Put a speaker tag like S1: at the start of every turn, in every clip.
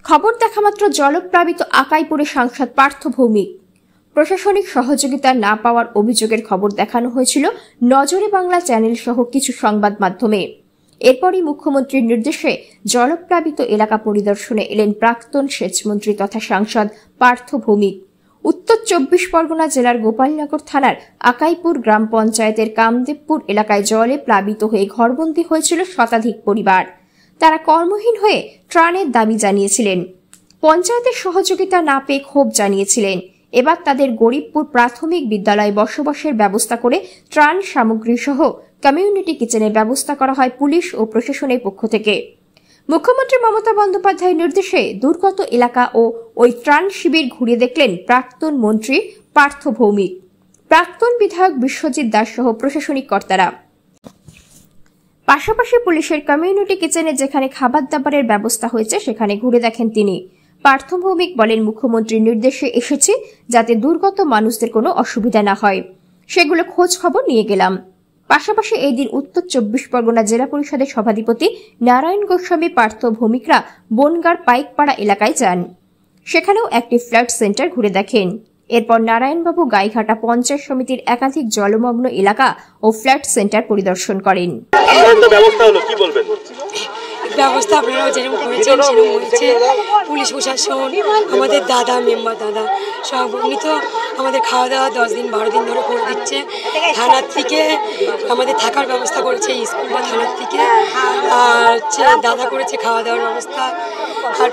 S1: খবর দেখামাত্র জলপ্লাবিত আকাইপুরে সাংসদ পার্থ ভৌমিক। প্রশাসনিক সহযোগিতা না পাওয়ার অভিযোগের খবর দেখানো হয়েছিল নজরে বাংলা চ্যানেল সহ কিছু সংবাদ মাধ্যমে। এরপরই মুখ্যমন্ত্রীর নির্দেশে জলপ্লাবিত এলাকা পরিদর্শনে এলেন প্রাক্তন সেচমন্ত্রী তথা সাংসদ পার্থ ভৌমিক। উত্তর 24 পরগনা জেলার গোপালনগর থানার আকাইপুর গ্রাম পঞ্চায়েতের কামদেবপুর এলাকায় জলে প্লাবিত হয়ে ঘরবন্দি হয়েছিল শতাধিক পরিবার। তারা কর্মহীন হয়ে ত্রাণের দাবি জানিয়েছিলেন। পঞ্চায়েতের সহযোগিতা না পেয়ে ক্ষোভ জানিয়েছিলেন। এবার তাদের গরিবপুর প্রাথমিক বিদ্যালয়ে বসবাসের ব্যবস্থা করে ত্রাণ সামগ্রী সহ কমিউনিটি কিচেনের ব্যবস্থা করা হয় পুলিশ ও প্রশাসনের পক্ষ থেকে। মুখ্যমন্ত্রী মমতা বন্দ্যোপাধ্যায়ের নির্দেশে দুর্গত এলাকা ও ওই ত্রাণ শিবির ঘুরে দেখলেন প্রাক্তন মন্ত্রী পার্থ ভৌমিক, প্রাক্তন বিধায়ক বিশ্বজিৎ দাস সহ প্রশাসনিক কর্তারা। পাশাপাশি পুলিশের কমিউনিটি কিচেনে যেখানে খাবার দাবারের ব্যবস্থা হয়েছে সেখানে ঘুরে দেখেন তিনি। পার্থ ভৌমিক বলেন, মুখ্যমন্ত্রীর নির্দেশে এসেছি যাতে দুর্গত মানুষদের কোনো অসুবিধা না হয়, সেগুলো খোঁজ খবর নিয়ে গেলাম। পাশাপাশি এই দিন উত্তর 24 পরগনা জেলা পরিষদের সভাধিপতি নারায়ণ গোস্বামী পার্থ ভৌমিকরা বনগাঁর পাইকপাড়া এলাকায় যান। সেখানেও একটি ফ্ল্যাট সেন্টার ঘুরে দেখেন। এরপর নারায়ণবাবু গাইঘাটা পঞ্চায়েত সমিতির একাধিক জলমগ্ন এলাকা ও ফ্ল্যাট সেন্টার পরিদর্শন করেন।
S2: ব্যবস্থা আপনারাও যেরকম করেছেন সেরকম হয়েছে। পুলিশ প্রশাসন, আমাদের দাদা মেম্বার দাদা সব উনি তো আমাদের খাওয়া দাওয়া 10 দিন 12 দিন ধরে করে দিচ্ছে। থানার থেকে আমাদের থাকার ব্যবস্থা করেছে স্কুলটা থানার থেকে, আর হচ্ছে দাদা করেছে খাওয়া দাওয়ার ব্যবস্থা। আর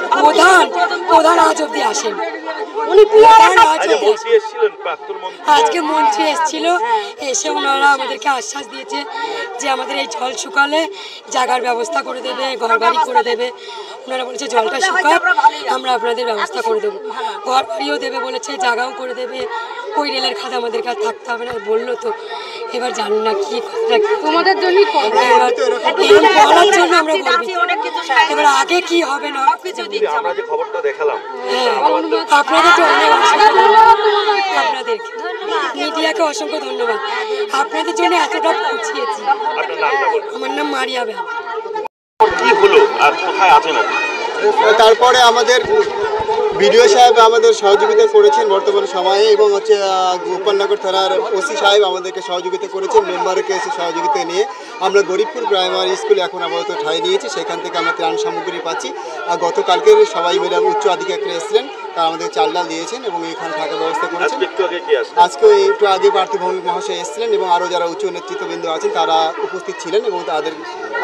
S2: প্রধান আজ অব্দি আসেন, আজকে মন্ত্রী এসেছিল, এসে ওনারা আমাদেরকে আশ্বাস দিয়েছে যে আমাদের এই জল শুকালে জায়গার ব্যবস্থা করে দেবে, ঘর বাড়ি করে দেবে। ওনারা বলেছে জলটা শুকাক, আমরা আপনাদের ব্যবস্থা করে দেবো, ঘর বাড়িও দেবে বলেছে, জায়গাও করে দেবে। ওই রেলের খাতে আমাদের কাছে থাকতে হবে না বললো তো, এবার জানি না কি তোমাদের জন্য বলার জন্য আমরা বলবি, এবার আগে কি হবে না আপনাদের জন্য আপনাদেরকে মিডিয়াকে অসংখ্য ধন্যবাদ। আপনাদের জন্য এতটা পৌঁছিয়েছি। আমার নাম মারিয়া বেন।
S3: তারপরে আমাদের বিডিও সাহেব আমাদের সহযোগিতা করেছেন বর্তমান সময়ে, এবং হচ্ছে গোপালনগর থানার ওসি সাহেব আমাদেরকে সহযোগিতা করেছেন। মেম্বারকে এসে সহযোগিতা নিয়ে আমরা গরিবপুর প্রাইমারি স্কুলে এখন আপাতত ঠাঁই নিয়েছি, সেখান থেকে আমরা ত্রাণ সামগ্রী পাচ্ছি। আর গতকালকে সবাই মিলে উচ্চ আধিকারিকরা এসেছিলেন, তারা আমাদের চাল ডাল দিয়েছেন এবং এখানে থাকার ব্যবস্থা করেছেন। আজকে একটু আগে পার্থ ভৌমিক মহাশয় এসেছিলেন এবং আরও যারা উচ্চ নেতৃত্ববৃন্দ আছেন তারা উপস্থিত ছিলেন, এবং তাদের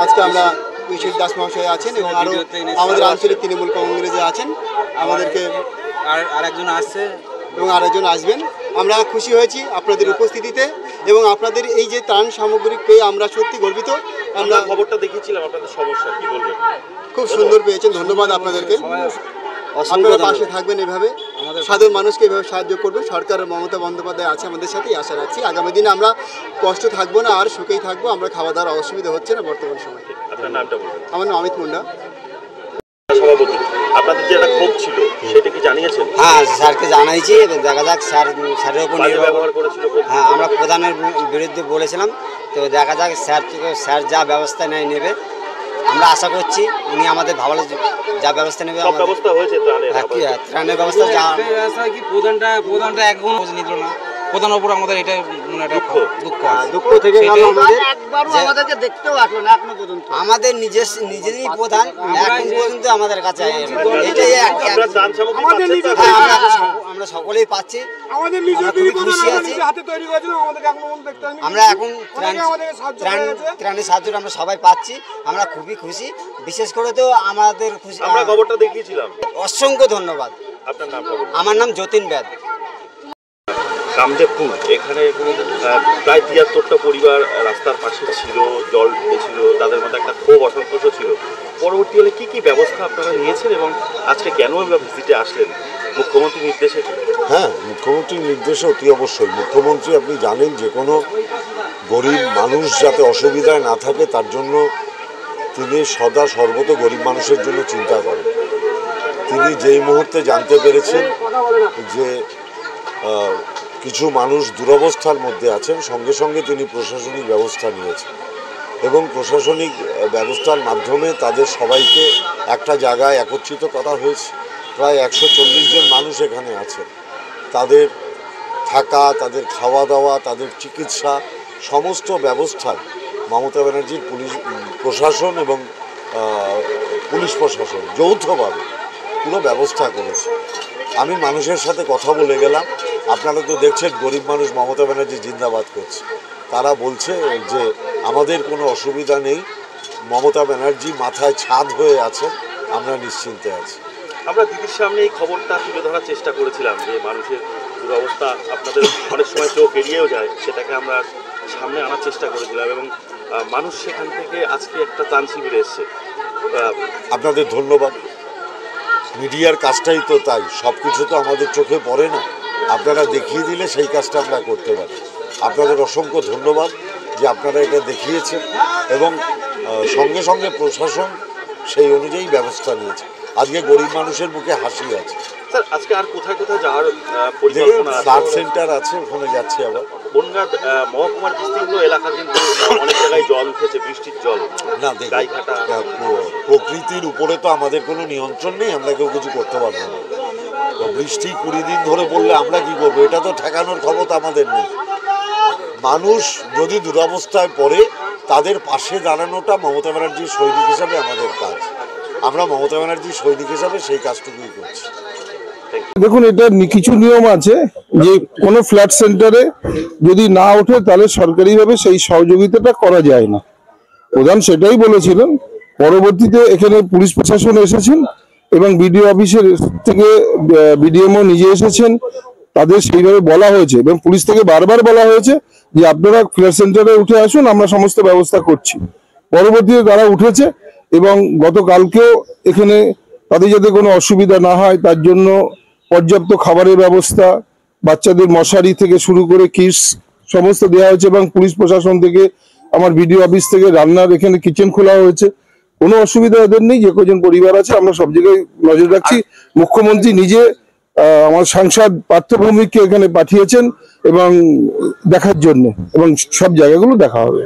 S3: আজকে আমরা বিশ্বজিৎ দাস মহাশয় আছেন এবং আরও আমাদের আঞ্চলিক তৃণমূল কংগ্রেসে আছেন, আমাদেরকে আরেকজন আসছে এবং আরেকজন আসবেন। আমরা খুশি হয়েছি আপনাদের উপস্থিতিতে এবং আপনাদের এই যে ত্রাণ সামগ্রী পেয়ে আমরা সত্যি গর্বিত। আমরা খবরটা দেখেছিলাম, আপনাদের সমস্যা কি বলবেন? খুব সুন্দর পেয়েছেন, ধন্যবাদ আপনাদেরকে। আপনারা পাশে থাকবেন, এভাবে সাধারণ মানুষকে এভাবে সাহায্য করবেন। সরকার মমতা বন্দ্যোপাধ্যায় আছে আমাদের সাথেই, আশা রাখছি আগামী দিনে আমরা কষ্ট থাকবো না, আর সুখেই থাকবো। আমরা খাওয়া দাওয়ার অসুবিধা হচ্ছে না বর্তমান সময়। আপনার নামটা বলুন। আমার নাম অমিত মুন্ডা। সভাপতি, আপনাদের যে একটা ক্ষোভ ছিল সেটা কি জানিয়েছেন? হ্যাঁ, স্যারকে জানাইছি, দেখা যাক স্যারের উপর ব্যবহার করেছিল। হ্যাঁ, আমরা প্রধানের বিরুদ্ধে বলেছিলাম, তো দেখা যাক স্যার যা ব্যবস্থা নেবে। আমরা আশা করছি উনি আমাদের ভালো যা ব্যবস্থা নেবে। ব্যবস্থা হয়েছে ত্রাণের ব্যবস্থা কি প্রধানটা এখন নিল না, প্রধানের উপর আমাদের এটা দুঃখ থেকে আমাদেরকে দেখতেও আসলো না এখনো পর্যন্ত। আমাদের নিজেরই প্রধান এখন পর্যন্ত আমাদের কাছে এটাই আমরা সকলেই পাচ্ছি, খুবই খুশি আছি। আমরা এখন ত্রাণের সাহায্য আমরা সবাই পাচ্ছি, আমরা খুবই খুশি। বিশেষ করে তো আমাদের খুশি, আমরা খবরটা দেখিয়েছিলাম। অসংখ্য ধন্যবাদ। আপনার নাম? আমার নাম যতীন বেদ। কামদেবপুর, এখানে প্রায় 73টা পরিবার রাস্তার পাশে ছিল, জল ঢুকেছিল, তাদের মধ্যে একটা ক্ষোভ অসন্তোষ ছিল। পরবর্তীকালে কি কি ব্যবস্থা আপনারা নিয়েছেন এবং আজকে কেন ভিজিটে আসলেন মুখ্যমন্ত্রীর নির্দেশে?
S4: হ্যাঁ, মুখ্যমন্ত্রীর নির্দেশে অতি অবশ্যই। মুখ্যমন্ত্রী আপনি জানেন যে কোনো গরিব মানুষ যাতে অসুবিধায় না থাকে তার জন্য তিনি সদা সর্বত গরিব মানুষের জন্য চিন্তা করেন। তিনি যেই মুহূর্তে জানতে পেরেছেন যে কিছু মানুষ দুরবস্থার মধ্যে আছেন, সঙ্গে সঙ্গে তিনি প্রশাসনিক ব্যবস্থা নিয়েছেন এবং প্রশাসনিক ব্যবস্থার মাধ্যমে তাদের সবাইকে একটা জায়গায় একত্রিত করা হয়েছে। প্রায় 140 জন মানুষ এখানে আছে। তাদের থাকা, তাদের খাওয়া দাওয়া, তাদের চিকিৎসা সমস্ত ব্যবস্থায় মমতা ব্যানার্জির প্রশাসন এবং পুলিশ প্রশাসন যৌথভাবে পুরো ব্যবস্থা করেছে। আমি মানুষের সাথে কথা বলে গেলাম। আপনারা তো দেখছেন গরিব মানুষ মমতা ব্যানার্জি জিন্দাবাদ করছে। তারা বলছে যে আমাদের কোনো অসুবিধা নেই, মমতা ব্যানার্জি মাথায় ছাদ হয়ে আছেন, আমরা নিশ্চিন্তে আছি।
S5: আমরা দিদির সামনে এই খবরটা তুলে ধরার চেষ্টা করেছিলাম যে মানুষের দুরবস্থা আপনাদের অনেক সময় চোখ এড়িয়েও যায়, সেটাকে আমরা সামনে আনার চেষ্টা করেছিলাম এবং মানুষ সেখান থেকে আজকে একটা ত্রাণ শিবিরে এসছে।
S4: আপনাদের ধন্যবাদ। মিডিয়ার কাজটাই তো তাই, সব কিছু তো আমাদের চোখে পড়ে না, আপনারা দেখিয়ে দিলে সেই কাজটা আমরা করতে পারি। আপনাদের অসংখ্য ধন্যবাদ যে আপনারা এটা দেখিয়েছেন এবং সঙ্গে সঙ্গে প্রশাসন সেই অনুযায়ী ব্যবস্থা নিয়েছে। আজকে গরিব মানুষের মুখে হাসি আছে।
S5: স্যার, আজকে আর কোথায় কোথায় যাওয়ার পরিকল্পনা আছে?
S4: ফ্লাড সেন্টার আছে, ওখানে যাচ্ছি আবার।
S5: বন্যার মহকুমার বিস্তীর্ণ এলাকা কিন্তু অনেক জায়গায় জল উঠেছে, বৃষ্টির জল।
S4: না, প্রকৃতির উপরে তো আমাদের কোনো নিয়ন্ত্রণ নেই, আমরা কেউ কিছু করতে পারবো না। বৃষ্টি 20 দিন ধরে পড়লে আমরা কি করবো, এটা তো ঠেকানোর ক্ষমতা আমাদের নেই। মানুষ যদি দুরবস্থায় পড়ে তাদের পাশে দাঁড়ানোটা মমতা ব্যানার্জির সৈনিক হিসাবে আমাদের কাজ। আমরা মমতা ব্যানার্জির সৈনিক হিসাবে সেই কাজটুকুই করছি।
S6: দেখুন, এটা কিছু নিয়ম আছে যে কোনো ফ্ল্যাট সেন্টারে যদি না ওঠে তাহলে সরকারিভাবে সেই সহযোগিতাটা করা যায় না। প্রধান সেটাই বলেছিলেন। পরবর্তীতে এখানে পুলিশ প্রশাসন এসেছেন এবং বিডিও অফিসের থেকে বিডিএমও নিজে এসেছেন, তাদের সেইভাবে বলা হয়েছে এবং পুলিশ থেকে বারবার বলা হয়েছে যে আপনারা ফ্ল্যাট সেন্টারে উঠে আসুন, আমরা সমস্ত ব্যবস্থা করছি। পরবর্তীতে তারা উঠেছে এবং গতকালকেও এখানে তাদের যাতে কোনো অসুবিধা না হয় তার জন্য পর্যাপ্ত খাবারের ব্যবস্থা, বাচ্চাদের মশারি থেকে শুরু করে কিটস সমস্ত দেওয়া হয়েছে এবং পুলিশ প্রশাসন থেকে আমার বিডিও অফিস থেকে রান্নার এখানে কিচেন খোলা হয়েছে। কোনো অসুবিধা এদের নেই। যে কজন পরিবার আছে আমরা সব জায়গায় নজর রাখছি। মুখ্যমন্ত্রী নিজে আমার সাংসদ পার্থ ভৌমিককে এখানে পাঠিয়েছেন এবং দেখার জন্য, এবং সব জায়গাগুলো দেখা হবে।